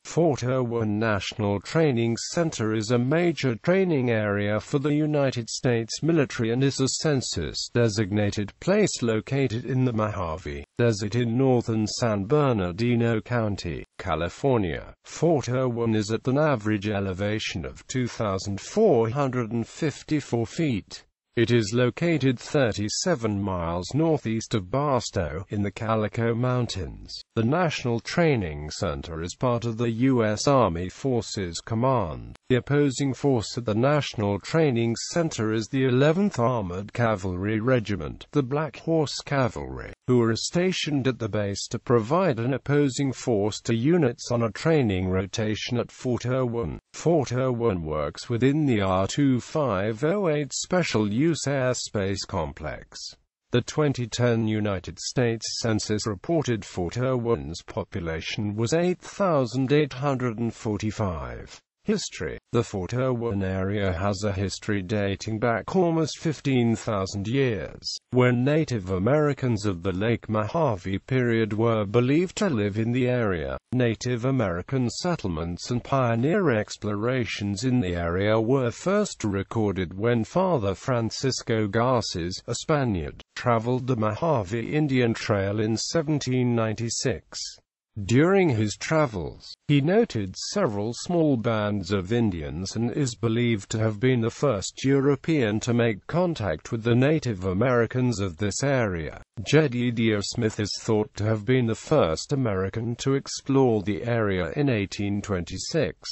Fort Irwin National Training Center is a major training area for the United States military and is a census-designated place located in the Mojave Desert in northern San Bernardino County, California. Fort Irwin is at an average elevation of 2,454 feet. It is located 37 miles northeast of Barstow, in the Calico Mountains. The National Training Center is part of the U.S. Army Forces Command. The opposing force at the National Training Center is the 11th Armored Cavalry Regiment, the Black Horse Cavalry, who are stationed at the base to provide an opposing force to units on a training rotation at Fort Irwin. Fort Irwin works within the R2508 Special Use Airspace Complex. The 2010 United States Census reported Fort Irwin's population was 8,845. History. The Fort Irwin area has a history dating back almost 15,000 years, when Native Americans of the Lake Mojave period were believed to live in the area. Native American settlements and pioneer explorations in the area were first recorded when Father Francisco Garces, a Spaniard, traveled the Mojave Indian Trail in 1796. During his travels, he noted several small bands of Indians and is believed to have been the first European to make contact with the Native Americans of this area. Jedediah Smith is thought to have been the first American to explore the area in 1826.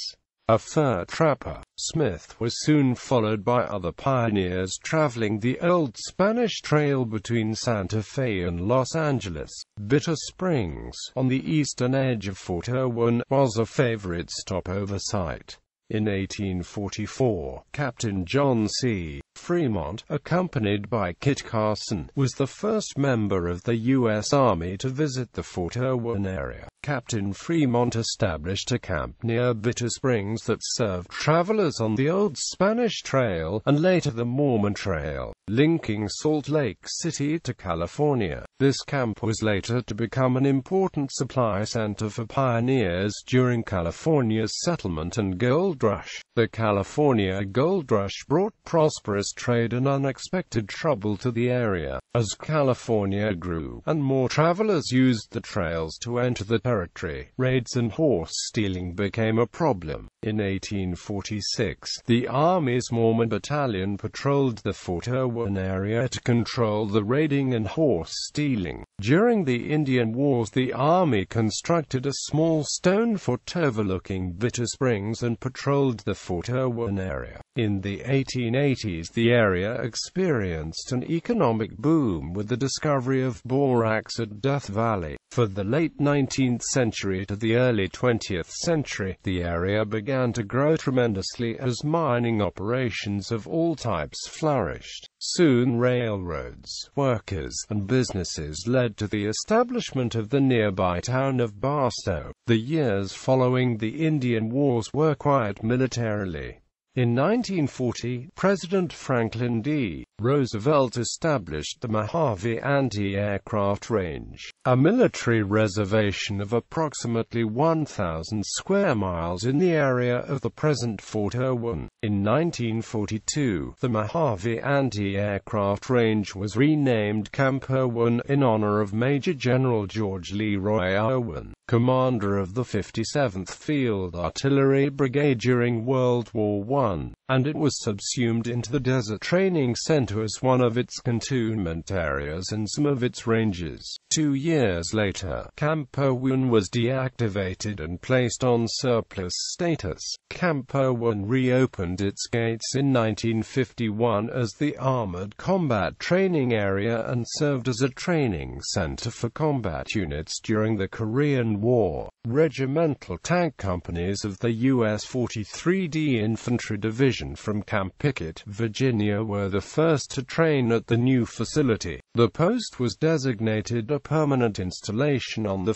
A fur trapper, Smith was soon followed by other pioneers traveling the old Spanish Trail between Santa Fe and Los Angeles. Bitter Springs, on the eastern edge of Fort Irwin, was a favorite stopover site. In 1844, Captain John C. Fremont, accompanied by Kit Carson, was the first member of the U.S. Army to visit the Fort Irwin area. Captain Fremont established a camp near Bitter Springs that served travelers on the Old Spanish Trail, and later the Mormon Trail, linking Salt Lake City to California. This camp was later to become an important supply center for pioneers during California's settlement and gold rush. The California gold rush brought prosperous trade and unexpected trouble to the area. As California grew, and more travelers used the trails to enter the territory, raids and horse stealing became a problem. In 1846, the Army's Mormon Battalion patrolled the Fort Irwin area to control the raiding and horse stealing. During the Indian Wars, the Army constructed a small stone fort overlooking Bitter Springs and patrolled the Fort Irwin area. In the 1880s, the area experienced an economic boom with the discovery of borax at Death Valley. For the late 19th century to the early 20th century, the area began to grow tremendously as mining operations of all types flourished. Soon railroads, workers, and businesses led to the establishment of the nearby town of Barstow. The years following the Indian Wars were quiet militarily. In 1940, President Franklin D. Roosevelt established the Mojave Anti-Aircraft Range, a military reservation of approximately 1,000 square miles in the area of the present Fort Irwin. In 1942, the Mojave Anti-Aircraft Range was renamed Camp Irwin in honor of Major General George Leroy Irwin, commander of the 57th Field Artillery Brigade during World War I, and it was subsumed into the Desert Training Center as one of its cantonment areas and some of its ranges. 2 years later, Camp Irwin was deactivated and placed on surplus status. Camp Irwin reopened its gates in 1951 as the Armored Combat Training Area and served as a training center for combat units during the Korean War. Regimental tank companies of the U.S. 43d Infantry Division from Camp Pickett, Virginia were the first to train at the new facility. The post was designated a permanent installation on 1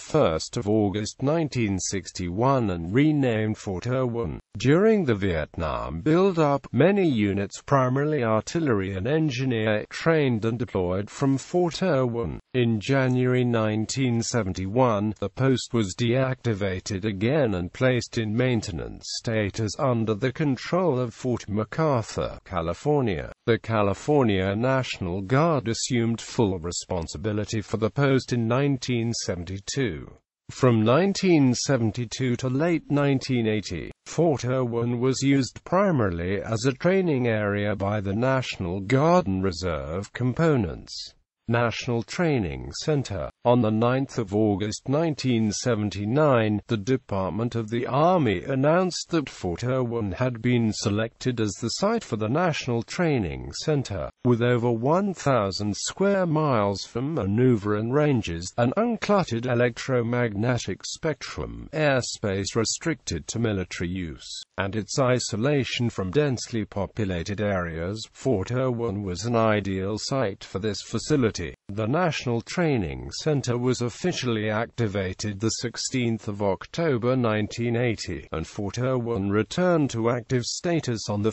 August 1961 and renamed Fort Irwin. During the Vietnam build-up, many units, primarily artillery and engineer, trained and deployed from Fort Irwin. In January 1971, the post was deactivated again and placed in maintenance status under the control of Fort MacArthur, California. The California National Guard assumed full responsibility for the post in 1972. From 1972 to late 1980, Fort Irwin was used primarily as a training area by the National Guard and Reserve components. National Training Center. On 9 August 1979, the Department of the Army announced that Fort Irwin had been selected as the site for the National Training Center, with over 1,000 square miles from maneuver and ranges, an uncluttered electromagnetic spectrum, airspace restricted to military use, and its isolation from densely populated areas. Fort Irwin was an ideal site for this facility. The National Training Center was officially activated 16 October 1980, and Fort Irwin returned to active status on 1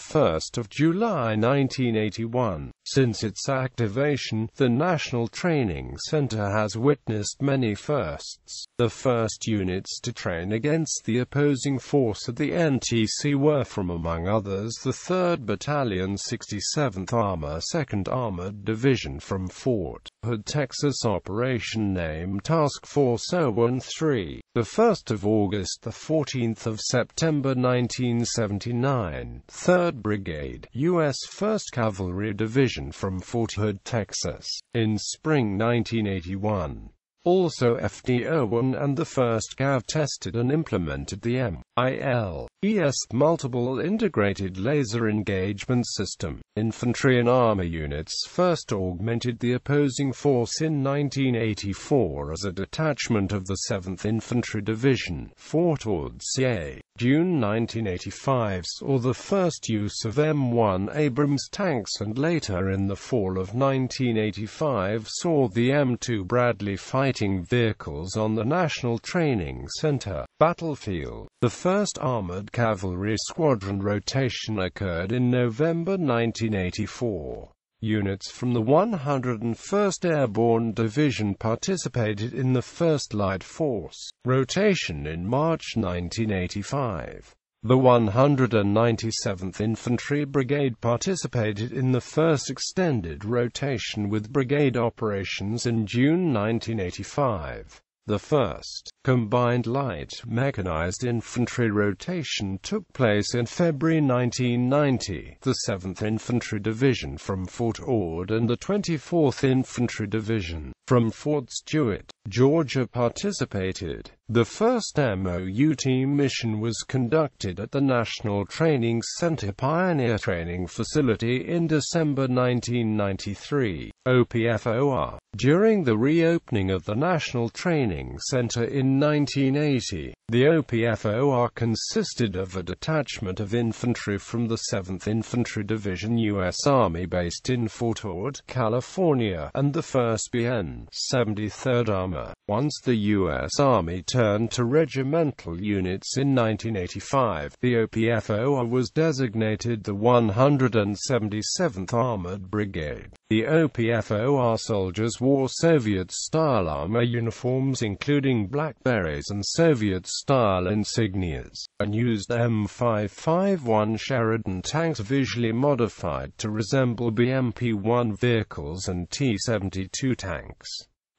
July 1981. Since its activation, the National Training Center has witnessed many firsts. The first units to train against the opposing force at the NTC were from, among others, the 3rd Battalion 67th Armor 2nd Armored Division from Fort Hood, Texas. Operation named Task Force Irwin 3. 1 August to 14 September 1979, 3rd Brigade, U.S. 1st Cavalry Division from Fort Hood, Texas. In spring 1981. Also F.D. Irwin and the 1st Cav tested and implemented the MILES Multiple Integrated Laser Engagement System. Infantry and Armor units first augmented the opposing force in 1984 as a detachment of the 7th Infantry Division, Fort Hood, CA. June 1985 saw the first use of M1 Abrams tanks, and later in the fall of 1985 saw the M2 Bradley fighting vehicles on the National Training Center battlefield. The first Armored Cavalry Squadron rotation occurred in November 1984. Units from the 101st Airborne Division participated in the 1st Light Force rotation in March 1985. The 197th Infantry Brigade participated in the 1st Extended Rotation with brigade operations in June 1985. The 1st Combined Light Mechanized Infantry rotation took place in February 1990. The 7th Infantry Division from Fort Ord and the 24th Infantry Division from Fort Stewart, Georgia participated. The first MOU team mission was conducted at the National Training Center Pioneer Training Facility in December 1993. OPFOR. During the reopening of the National Training Center in 1980, the OPFOR consisted of a detachment of infantry from the 7th Infantry Division U.S. Army based in Fort Ord, California, and the 1st BN 73rd Armor. Once the U.S. Army turned to regimental units in 1985, the OPFOR was designated the 177th Armored Brigade. The OPFOR soldiers wore Soviet-style armor uniforms including blackberries and Soviet-style insignias, and used M551 Sheridan tanks visually modified to resemble BMP-1 vehicles and T-72 tanks.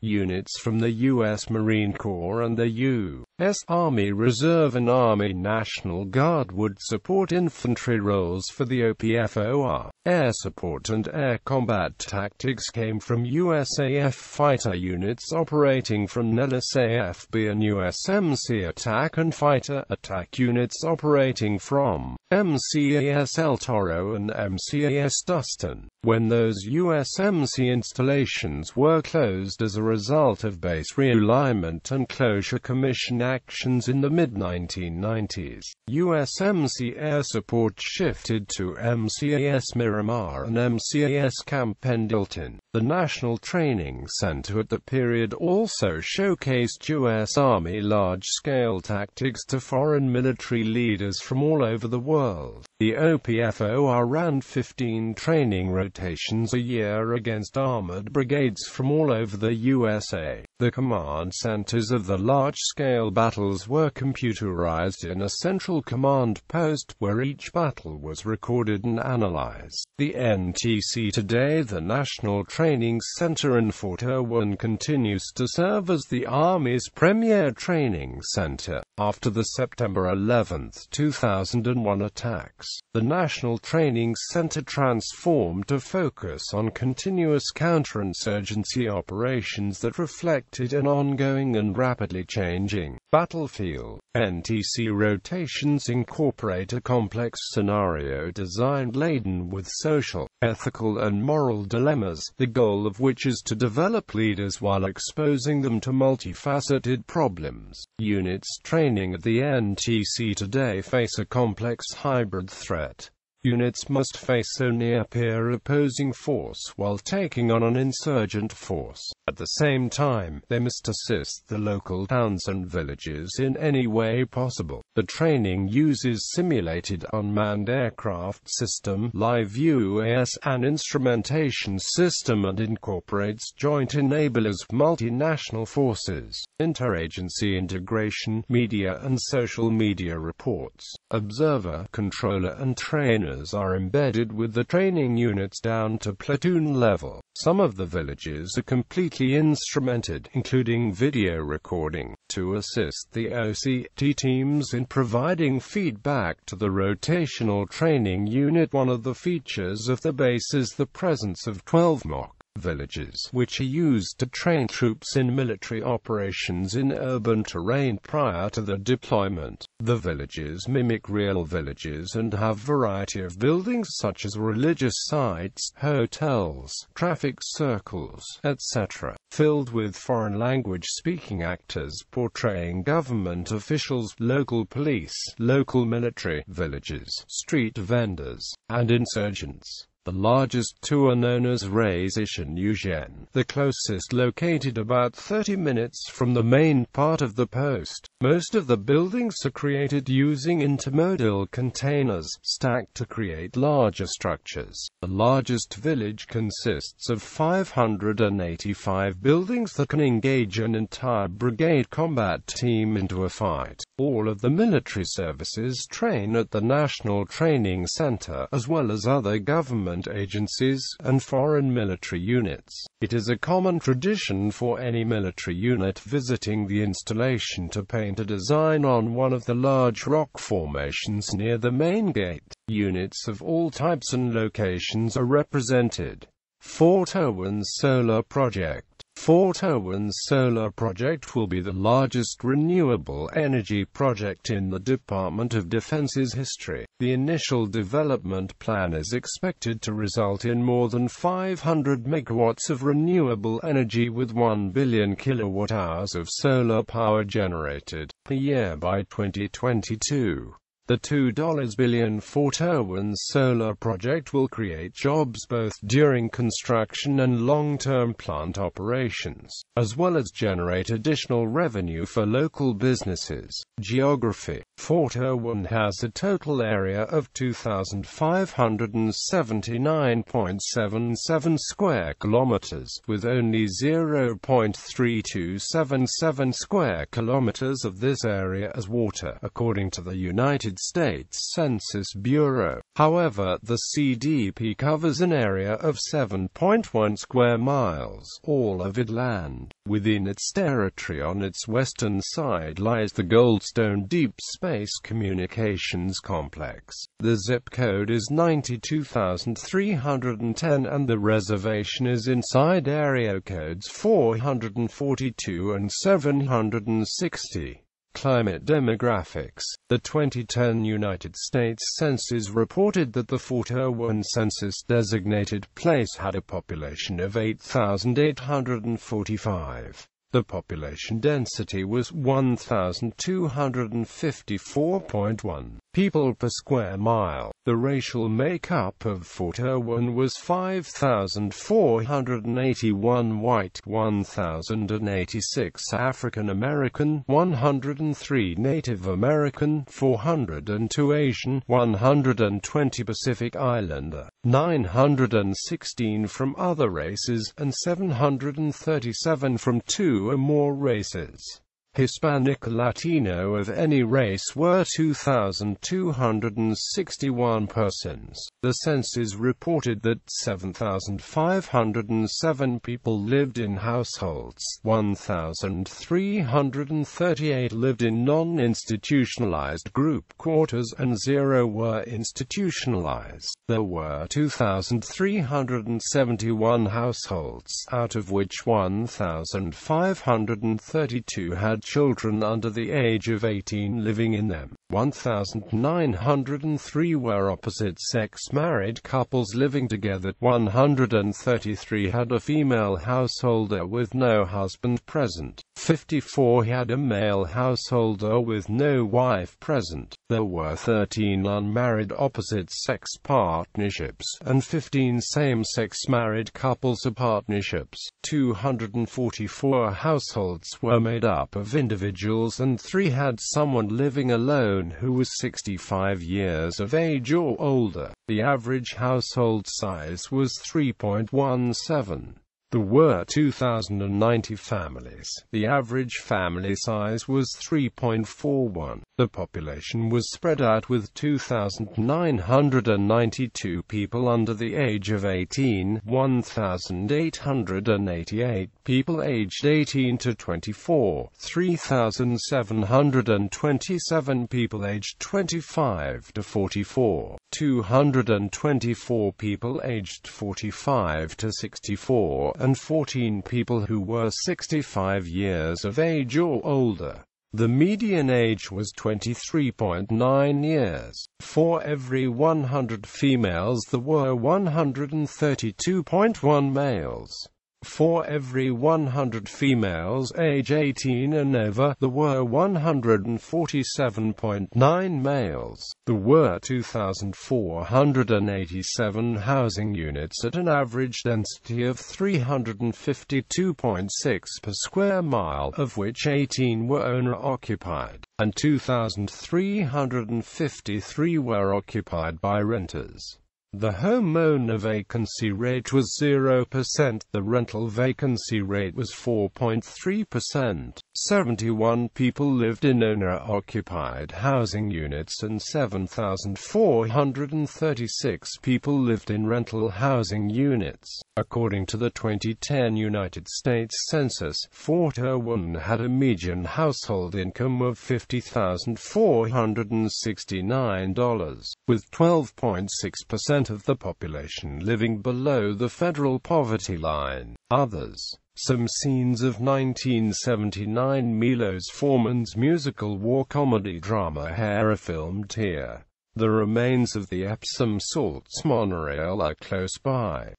Units from the U.S. Marine Corps and the U.S. Army Reserve and Army National Guard would support infantry roles for the OPFOR. Air support and air combat tactics came from USAF fighter units operating from Nellis AFB and USMC attack and fighter attack units operating from MCAS El Toro and MCAS Dustin. When those USMC installations were closed as a result of base realignment and closure, Commission actions in the mid-1990s. USMC air support shifted to MCAS Miramar and MCAS Camp Pendleton. The National Training Center at the period also showcased U.S. Army large-scale tactics to foreign military leaders from all over the world. The OPFOR ran 15 training rotations a year against armored brigades from all over the USA. The command centers of the large-scale battles were computerized in a central command post, where each battle was recorded and analyzed. The NTC today, the National Training Center in Fort Irwin, continues to serve as the Army's premier training center. After the September 11, 2001 attacks, the National Training Center transformed to focus on continuous counterinsurgency operations that reflected an ongoing and rapidly changing battlefield. NTC rotations incorporate a complex scenario design laden with social, ethical and moral dilemmas, the goal of which is to develop leaders while exposing them to multifaceted problems. Units training at the NTC today face a complex hybrid threat. Units must face a near-peer opposing force while taking on an insurgent force. At the same time, they must assist the local towns and villages in any way possible. The training uses simulated unmanned aircraft system, live UAS, and instrumentation system, and incorporates joint enablers, multinational forces, interagency integration, media and social media reports. Observer, controller and trainers are embedded with the training units down to platoon level. Some of the villages are completely instrumented, including video recording, to assist the OCT teams in providing feedback to the rotational training unit. One of the features of the base is the presence of 12 mock villages, which are used to train troops in military operations in urban terrain prior to the deployment. The villages mimic real villages and have variety of buildings such as religious sites, hotels, traffic circles, etc., filled with foreign language speaking actors portraying government officials, local police, local military, villages, street vendors, and insurgents. The largest two are known as Raish and Eugene, the closest located about 30 minutes from the main part of the post. Most of the buildings are created using intermodal containers, stacked to create larger structures. The largest village consists of 585 buildings that can engage an entire brigade combat team into a fight. All of the military services train at the National Training Center, as well as other government agencies and foreign military units. It is a common tradition for any military unit visiting the installation to paint a design on one of the large rock formations near the main gate. Units of all types and locations are represented. Fort Irwin Solar Project. Fort Irwin Solar Project will be the largest renewable energy project in the Department of Defense's history. The initial development plan is expected to result in more than 500 megawatts of renewable energy with 1 billion kilowatt-hours of solar power generated a year by 2022. The $2 billion Fort Irwin Solar Project will create jobs both during construction and long-term plant operations, as well as generate additional revenue for local businesses. Geography. Fort Irwin has a total area of 2,579.77 square kilometers, with only 0.3277 square kilometers of this area as water, according to the United States Census Bureau. However, the CDP covers an area of 7.1 square miles, all of it land. Within its territory on its western side lies the Goldstone Deep Space Communications Complex. The zip code is 92,310 and the reservation is inside area codes 442 and 760. Climate demographics. The 2010 United States Census reported that the Fort Irwin census-designated place had a population of 8,845. The population density was 1,254.1 people per square mile. The racial makeup of Fort Irwin was 5,481 white, 1,086 African American, 103 Native American, 402 Asian, 120 Pacific Islander, 916 from other races, and 737 from two or more races. Hispanic Latino of any race were 2,261 persons. The census reported that 7,507 people lived in households, 1,338 lived in non-institutionalized group quarters, and 0 were institutionalized. There were 2,371 households, out of which 1,532 had children under the age of 18 living in them. 1,903 were opposite-sex married couples living together. 133 had a female householder with no husband present. 54 had a male householder with no wife present. There were 13 unmarried opposite-sex partnerships, and 15 same-sex married couples or partnerships. 244 households were made up of individuals, and 3 had someone living alone who was 65 years of age or older. The average household size was 3.17. There were 2,090 families. The average family size was 3.41. The population was spread out with 2,992 people under the age of 18, 1,888 people aged 18 to 24, 3,727 people aged 25 to 44, 224 people aged 45 to 64, and 14 people who were 65 years of age or older. The median age was 23.9 years. For every 100 females there were 132.1 males. For every 100 females age 18 and over, there were 147.9 males. There were 2,487 housing units at an average density of 352.6 per square mile, of which 18 were owner-occupied, and 2,353 were occupied by renters. The homeowner vacancy rate was 0%. The rental vacancy rate was 4.3%. 71 people lived in owner-occupied housing units and 7,436 people lived in rental housing units. According to the 2010 United States Census, Fort Irwin had a median household income of $50,469, with 12.6% of the population living below the federal poverty line. Others. Some scenes of 1979 Milos Forman's musical war comedy drama Hair are filmed here. The remains of the Epsom Salts monorail are close by.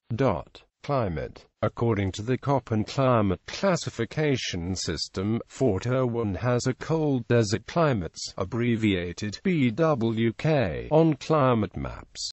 Climate. According to the Köppen climate classification system, Fort Irwin has a cold desert climates, abbreviated BWK, on climate maps.